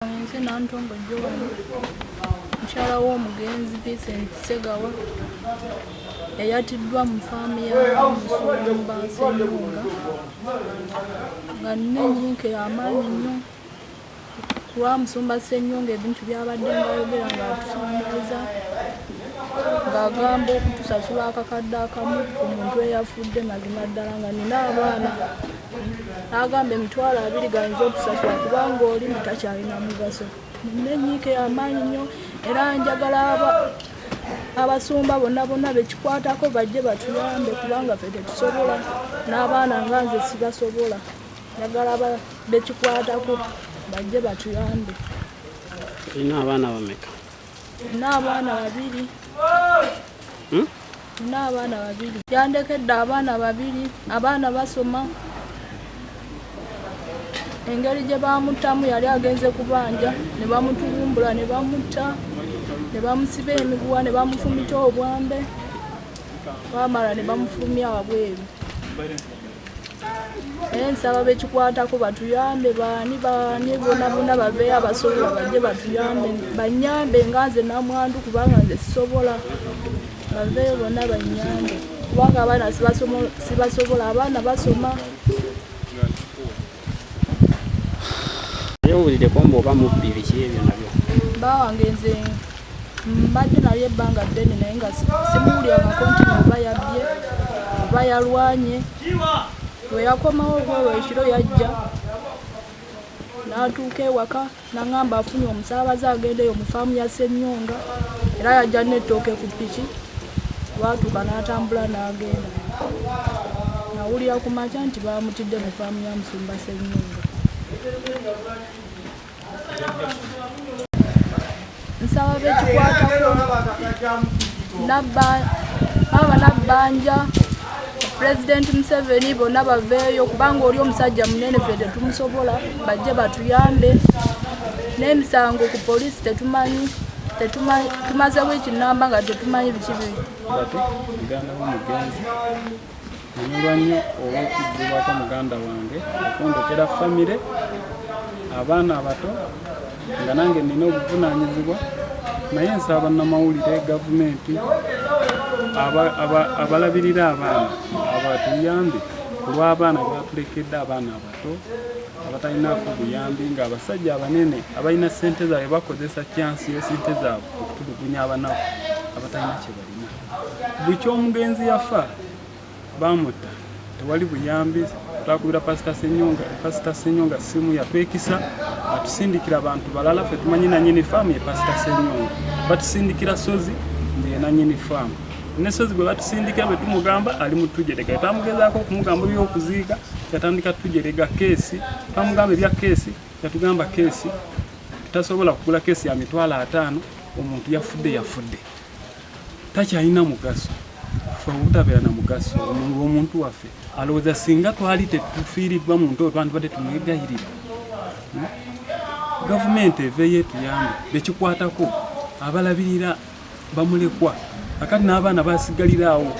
Nze Nantongo Joan, mukyala w'omugenzi Vincent Segawa yayatiddwa mu faamu ya Musumba Senyonga nga nina ennyinke y'amaanyi nnyo kulwa Musumba Senyonga ebintu by'abadde ng'ayogera ng'atusumbuuza ng'agamba okutusasula akakadde akamu ku muntu eyafudde mazima ddala nga nina abaana n'agamba emitwalo 2 gayinza okusasula kubanga oli takyalina mugaso. Nina ennyinke y'amaanyi nnyo era njagala abasumba bonna bekikwatako bajje batuyambe kubanga ffe tetusobola n'abaana nga nze sibasobola. Njagala bekikwatako bajje batuyambe. Olina abaana bameka? Nina abaana 2. Nina abaana 2. Yandekedde abaana 2, abaana basoma. Engeri gye bamutamu yali agenze kubanja ne bamutulumbula ne bamutta ne bamusiba emiguwa ne bamufumita obwambe bamala ne bamufulumya wabweru. Ensaba bekikwatako batuyambe baani bonna baveeyo abasobola bajje batuyambe banyambe nga nze namwandu kubanga nze sisobola. Baveeyo bonna banyambe kubanga abaana sibasobola, abaana basoma. Owulidde ko mboba mubbi biki ebyo nabyo? Bawange nze mbadde nali ebbanga ddene naye nga simuwulyangako nti oba yabbye oba yalwanye. Bwe yakomawo olwo ekiro yajja n'atuuka ewaka n'aŋŋamba afunye omusaabaze agendeyo mu faamu ya Senyonga era yajja n'ettooke ku ppiki. Lwatuuka n'atambula n'agenda. Nawulira ku makya nti baamutidde mu faamu ya Musumba Senyonga. Nsaba bekikwatako nabbanja President Museveni bonna baveeyo kubanga oli omusajja munene ffe tetumusobola bajje batuyambe. N'emisango ku poliisi tumaze wiiki nnamba nga tetumanyi biki biri. Muganda w'omugenzi nyumirwa nnyo olw'okuddibwako muganda wange okundekera famire abaana abato nga nange nina obuvunaanyizibwa naye nsaba bannamawulire gavumenti abalabirira abaana abatuyambe ku lw'abaana batulekedde abaana abato abatalinaako buyambi ng'abasajja abanene abalina ssente zaabwe bakozesa kyansi y'essente zaabwe okutulugunya abanaku abatalina kye balina. Buli ky'omugenzi yafa bamutta tewali buyambi. Twakubira Pasita Senyonga simu yatwekisa atusindikira abantu balala ffe tumanyi nanyini faamu ye Pasita Senyonga. Batusindikira Sozi ndiye nanyini faamu. Ne Sozi bwe batusindikira bwe tumugamba ali mutujerega. Twamugezaako okumugamba by'okuziika yatandika tujerega keesi. Twamugamba ebya keesi yatugamba keesi tutasobola kugula keesi ya mitwalo 5. Omuntu yafudde takyalina mugaso. Obutabeera na mugaso omuntu waffe alowooza singa twali tetufiiriddwa muntu oyo twandibadde tumwegayirira. Gavumenti eveeyo etuyambe bekikwatako abalabirira bamulekwa akati n'abaana basigalira awo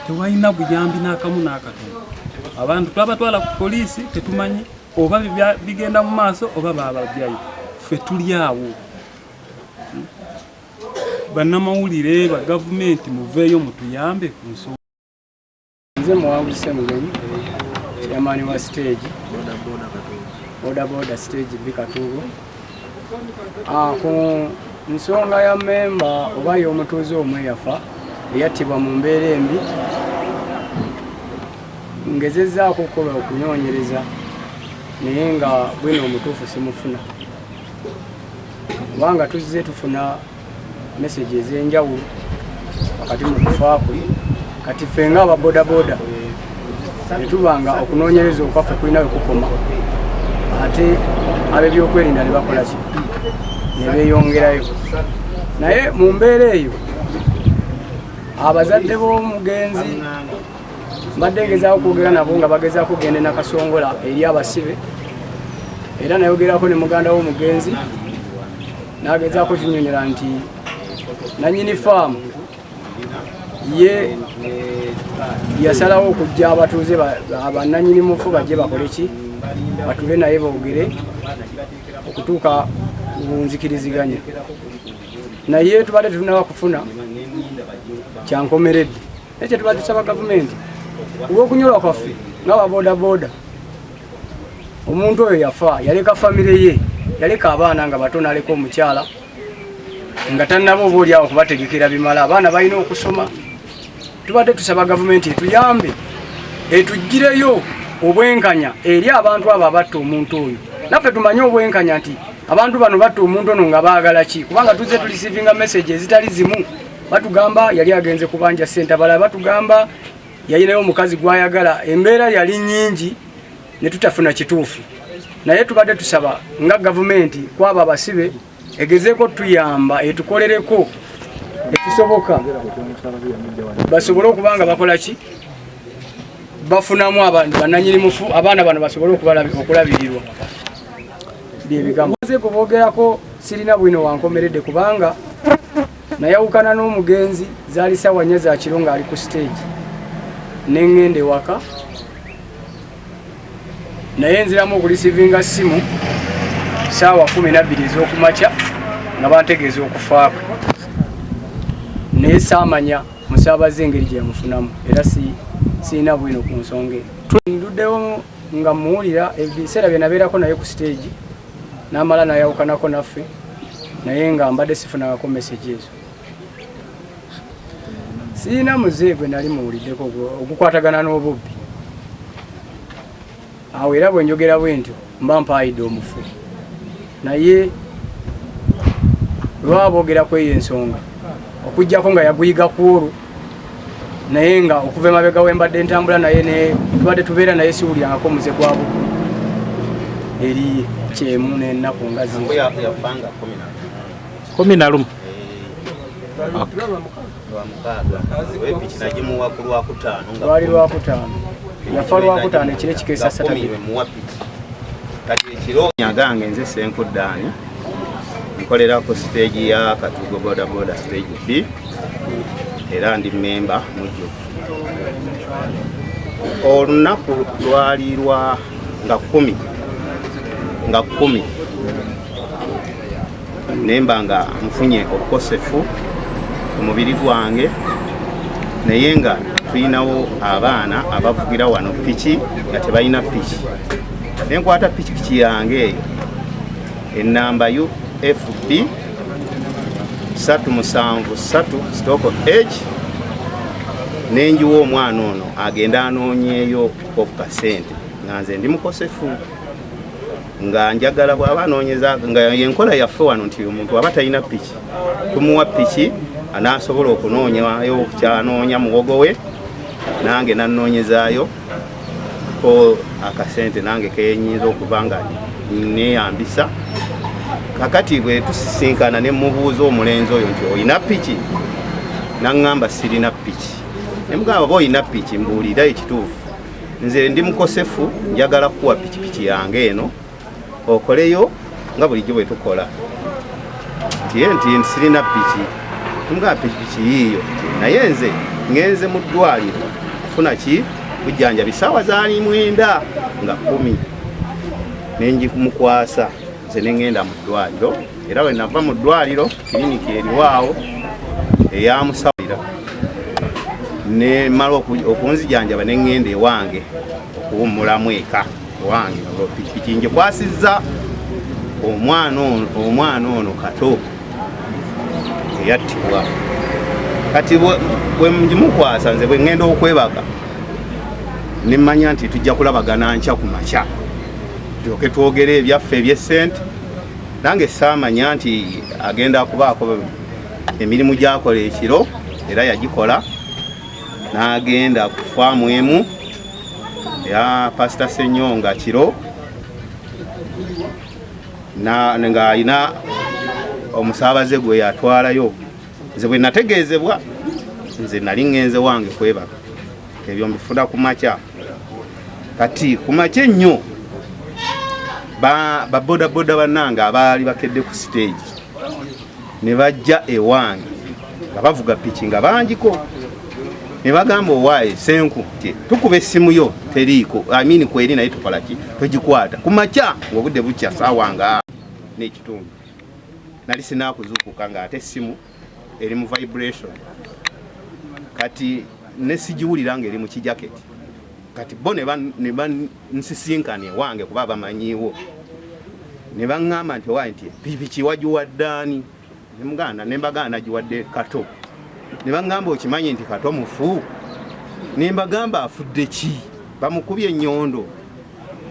tewalina buyambi n'akamu n'akatono. Abantu twabatwala ku poliisi tetumanyi oba bigenda mu maaso oba baabagyayo ffe tuli awo. Bannamawulire ba gavumenti muveeyo mutuyambe ku nsonga. Nze muwanguzi Semugenyi chairman wa stage boda stage Bikatuugo. Ku nsonga ya memba oba y'omutuuze omwe yafa eyattibwa mu mbeera embi ngezezzaako okukola okunoonyereza naye nga bwino omutuufu simufuna kubanga tuzze tufuna message ez'enjawulo wakati mu kufa kwe. Kati ffe ng'ababodaboda ne tubanga okunoonyereza okwaffe kulina we kukoma ate ab'ebyokwerinda ne bakola ki ne beeyongerayo. Naye mu mbeera eyo abazadde b'omugenzi mbadde ngezaako kwogera nabo nga bagezaako kugenda nakasongola eri abasibe era nayogerako ne muganda w'omugenzi n'agezaako kinyonyera nti nanyini faamu ye yasalawo okujja abatuuze abannanyini mufu bajje bakole ki batule naye boogere okutuuka nzikiriziganya naye tubadde tunaba kufuna kyankomeredde ekyo tubadde tusaba gavumenti olw'okunyolwa kwaffe ng'ababoodabooda omuntu oyo yafa yaleka famire ye yaleka abaana nga bato naleka omukyala nga tannaba oba oliawo kubategekera bimala abaana balina okusoma tubadde tusaba gavumenti etuyambe etuggireyo obwenkanya eri abantu abo abatta omuntu oyo naffe tumanye obwenkanya nti abantu bano batta omuntu ono nga baagala ki kubanga tuzze tulisivinga message ezitali zimu batugamba yali agenze kubanja ssente abalala batugamba yayinayo omukazi gwayagala embeera yali nnyingi ne tutafuna kituufu naye tubadde tusaba nga gavumenti kwaba abasibe egezeeko tuyamba etukolereko ekisoboka basobole okubanga bakola ki bafunamu abantu bannanyinimufu abaana bano basobole okulabirirwa byebigambo zeeko boogerako sirina bwino wankomeredde kubanga nayawukana n'omugenzi zaali ssaawa 4 za kiro ng'ali ku stage neŋŋenda ewaka naye nziramu okulisivinga ssimu ssaawa 12 ez'okumakya nga bantegeeza okufaako naye saamanya musaabaze engeri gye yamufunamu era siina bwino ku nsonga eyo nduddewo nga muwulira ebiseera bye nabeerako naye ku stage n'amala nayawukanako naffe naye nga mbadde sifunangako message ezo siina muzeeye gwe nali muwuliddeko ogukwatagana n'obubbi awo era bwe njogera bwe ntyo mba mpaayidde omufu naye lwaba boogerako eyo ensonga okuggyako nga yaguyiga ku olwo naye nga okuva emabega wembadde ntambula naye tubadde tubeera naye siwulyangako muze gwabo eriye kyemu n'ennaku nga yafanga 11 lwali lwakutaano yafa lwakutaano ekiro ekikeesa Saturday kati ekiro nyagange nze Senkuddaani nkolera ku stage ya Katugo boda boda stage B era ndi member mujjuvu olunaku lwali lwa nga 10 nemba nga nfunye obukosefu omubiri gwange naye nga tulinawo abaana abavugira wano piki nga tebalina piki nenkwata pikipiki yange eyo enamba UFB 373/H nenjiwa omwana ono agenda anoonyeeyo okukasente nga nze ndi mukosefu nga njagala bw'aba anoonyeza nga yenkola yaffe wano nti omuntu aba talina piki tumuwa piki anaasobola okunoonyayo kyanoonya muwogo we nange nanoonyezaayo ko akasente nange kenyinza okuba nga neeyambisa kakati bwe tusisinkana ne mubuuza omulenzi oyo nti oyina piki naŋŋamba sirina piki nemugamba oyina piki mbuulira ekituufu nze ndi mukosefu njagala kuwa pikipiki yange eno okoleyo nga bulijjo bwe tukola nti sirina piki tumugamba pikipiki yiiyo naye nze ngenze mu ddwaliro kufuna ki bujjanjabi ssaawa zaali 9 nga 10 nenjimukwasa nze neŋŋenda mu ddwaliro era bwe nava mu ddwaliro kiriniki eriwaawo eyamusawulira nemala okunzijanjaba neŋŋenda ewange okuwummulamu eka ewange pikipiki ngikwasizza omwana ono kato eyattibwa kati bwe ngimukwasa nze bwe ŋŋenda okwebaka nemmanya nti tujja kulabagana nkya ku makya tulyoke twogere ebyaffe eby'essente nange saamanya nti agenda kubaako emirimu gyakola ekiro era yagikola n'agenda ku faamu emu ya Pastor Senyonga kiro ng'alina omusaabaze gwe yatwalayo nze bwe nategeezebwa nze nali ŋŋenze wange kwebaka ebyo mbifuna ku makya kati ku makya ennyo babodaboda bannange abaali bakedde ku stage ne bajja ewange nga bavuga piki nga bangiko ne bagamba owaaye Senku tukuba essimu yo teriiko kweri naye tukola ki togikwata ku makya ng'obudde bukya ssaawa nga n'ekitundu nali sinakuzuukuka nga ate essimu eri mu vibration kati nesigiwulira nga eri mu kijaketi kati bo ne bansisinkana ewange kuba bamanyiiwo ne baŋŋamba nti owaye nti pikipiki wagiwaddaani ne mbagamba nagiwadde Kato ne baŋŋamba okimanyi nti Kato mufu ne mbagamba afudde ki bamukubye ennyondo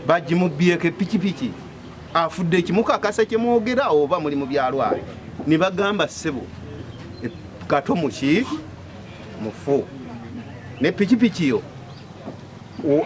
bagimubbyeko epikipiki afudde kimukakasa kyemwogera oba muli mu byalwale ne bagamba ssebo Kato muki mufu ne pikipiki yo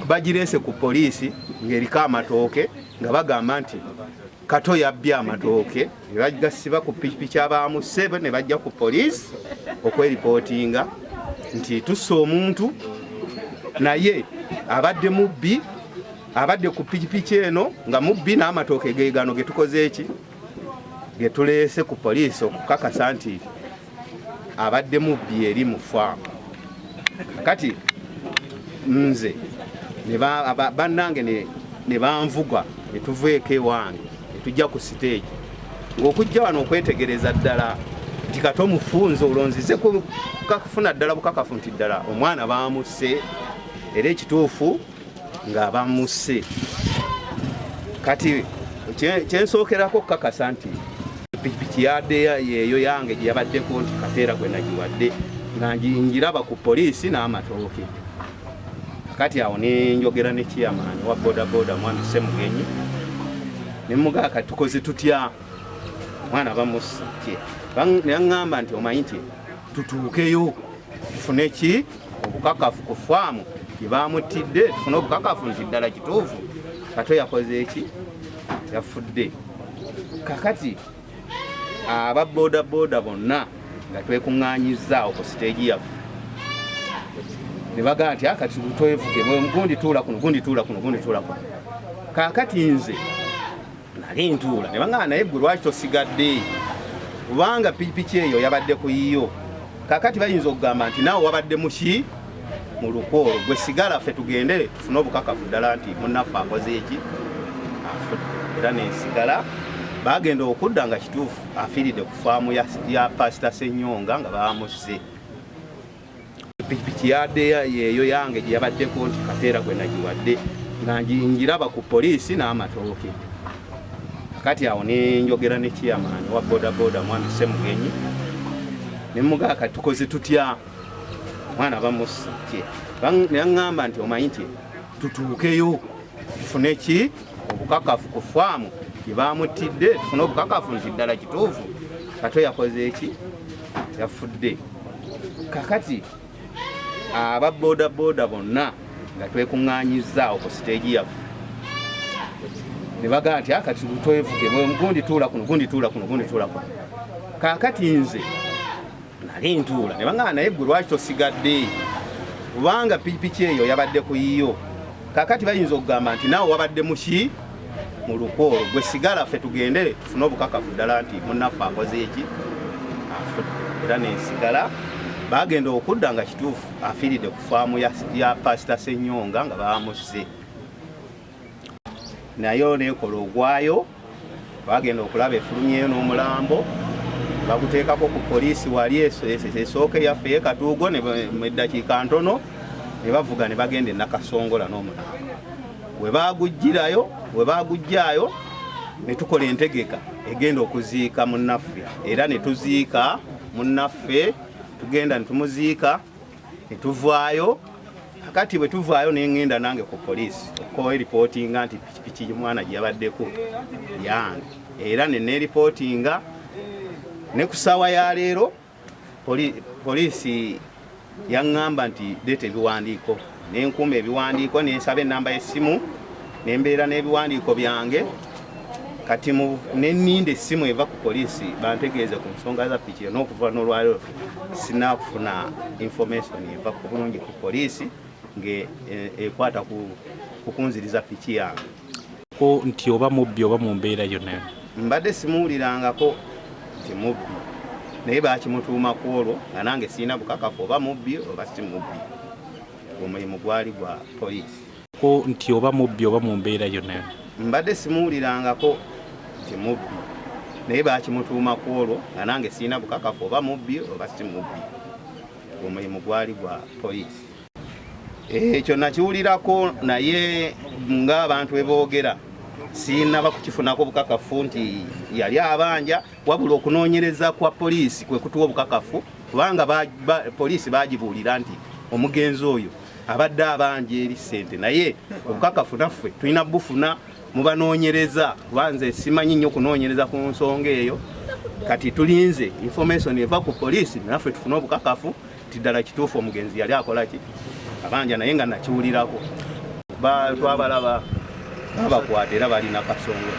bagireese ku poliisi ng'eriko amatooke nga bagamba nti Kato yabbye amatooke ne bagasiba ku pikipiki abaamusse ne bajja ku poliisi okweripootinga nti tusse omuntu naye abadde mubbi abadde ku pikipiki eno nga mubbi n'amatooke geegano getukoze eki getuleese ku poliisi okukakasa nti abadde mubbi eri mu faamu kati nze bannange ne banvuga ne tuveeko ewange ne tujja ku siteegi ng'okujja wano okwetegereza ddala nti Kato mufunze olonzize kufuna ddala bukakafu nti ddala omwana bamusse era ekituufu nga bamusse kati kyensookerako kukakasa nti pikipiki yadde yeeyo yange gye yabaddeko nti kateera gwe nagiwadde nga ngiraba ku poliisi n'amatooke kati awo nenjogera ne kiyamaani wa bodaboda mwami Semugenyi ne mugaa kati tukoze tutya mwana bamusse neyaŋŋamba nti omanyi nti tutuukeyo tufune ki obukakafu ku faamu gye baamutidde tufune obukakafu nti ddala kituufu Kato yakoze eki yafudde kakati aba bodaboda bonna nga twekuŋŋaanyizaawo ku siteegi yaffe ne bagamba nti akati twevuge gundi tuula kuno gundi tuula kuno gundi tuula kuno kakati nze nali ntuula ne bagamba naye gwe lwaki tosigadde kubanga pikipiki eyo yabadde ku yiyo kakati bayinza okugamba nti naawe wabadde muki mu lukoolo gwe sigala ffe tugende tufune obukakafu ddala nti munnaffe akoze eki afudde era nensigala bagenda okudda nga kituufu afiiridde ku faamu ya pasita Senyonga nga bamusse pikipiki yadde yeeyo yange gye yabaddeko nti kateera gwe nagiwadde nga ngiraba ku poliisi n'amatooke kati awo nenjogera ne kiyamaani wa bodaboda mwami Semugenyi ne mugaa kati tukoze tutya mwana bamusse neyaŋŋamba nti omanyi nti tutuukeyo tufune ki obukakafu ku faamu gye baamutidde tufune obukakafu nti ddala kituufu Kato yakoze eki yafudde kakati aba bodaboda bonna nga twekuŋŋaanyizaawo ku siteegi yaffe ne bagamba nti akati twevuge gundi tuula kuno gundi tuula kuno gundi tuula kuno kakati nze nali ntuula ne bagamba naye gwe lwaki tosigadde kubanga pikipiki eyo yabadde ku yiyo kakati bayinza okugamba nti naawe wabadde muki mu lukoolo gwe sigala ffe tugende tufune obukakafu ddala nti munnaffe akoze eki afudde era nensigala bagenda okudda nga kituufu afiiridde ku faamu ya pasita Senyonga nga bamusse nayo nekola ogwayo bagenda okulaba efulumyeyo n'omulambo baguteekako ku poliisi wali esooke yaffe y'Ekatuugo mu ddakiika ntono ne bavuga ne bagenda e Nakasongola n'omulambo we bagujjaayo ne tukola entegeka egenda okuziika munnaffe era ne tuziika munnaffe tugenda ne tumuziika ne tuvaayo kakati bwe tuvaayo nengenda nange ku poliisi okukola eripootinga nti pikipiki mwana gye yabaddeko yange era ne neeripootinga ne ku ssaawa ya leero poliisi yaŋŋamba nti leeta ebiwandiiko nenkuuma ebiwandiiko nensaba ennamba y'essimu nembeera n'ebiwandiiko byange kati nenninda essimu eva ku poliisi bantegeeze ku nsonga za piki n'okuva n'olwaliro sinakufuna information eva ku bulungi ku poliisi ng'ekwata ku kunziriza piki yange ko nti oba mubbi oba mu mbeera yonna mbadde simuwulirangako nti mubbi naye bakimutuumako olwo nga nange sirina bukakafu oba mubbi oba si mubbi omulimu gwali gwa poliisi ko nti oba mubbi oba mu mbeera yonna mbadde simuwulirangako nti mubbi naye bakimutuuma ku olwo nga nange sirina bukakafu oba mubbi oba si mubbi. Omulimu gwali gwa poliisi. Ekyo nakiwulirako naye ng'abantu bwe boogera sinaba kukifunako bukakafu nti yali abanja, wabula okunoonyereza kwa poliisi kwe kutuwa obukakafu kubanga poliisi bagibuulira nti omugenzi oyo abadde abanja eri ssente, naye obukakafu naffe tulina bufuna mu banoonyereza kuba nze simanyi nnyo okunoonyereza ku nsonga eyo. Kati tulinze information eva ku poliisi naffe tufune obukakafu ti ddala kituufu omugenzi yali akola ki abanja, naye nga nakiwulirako twabalaba babakwata era balina kasongo.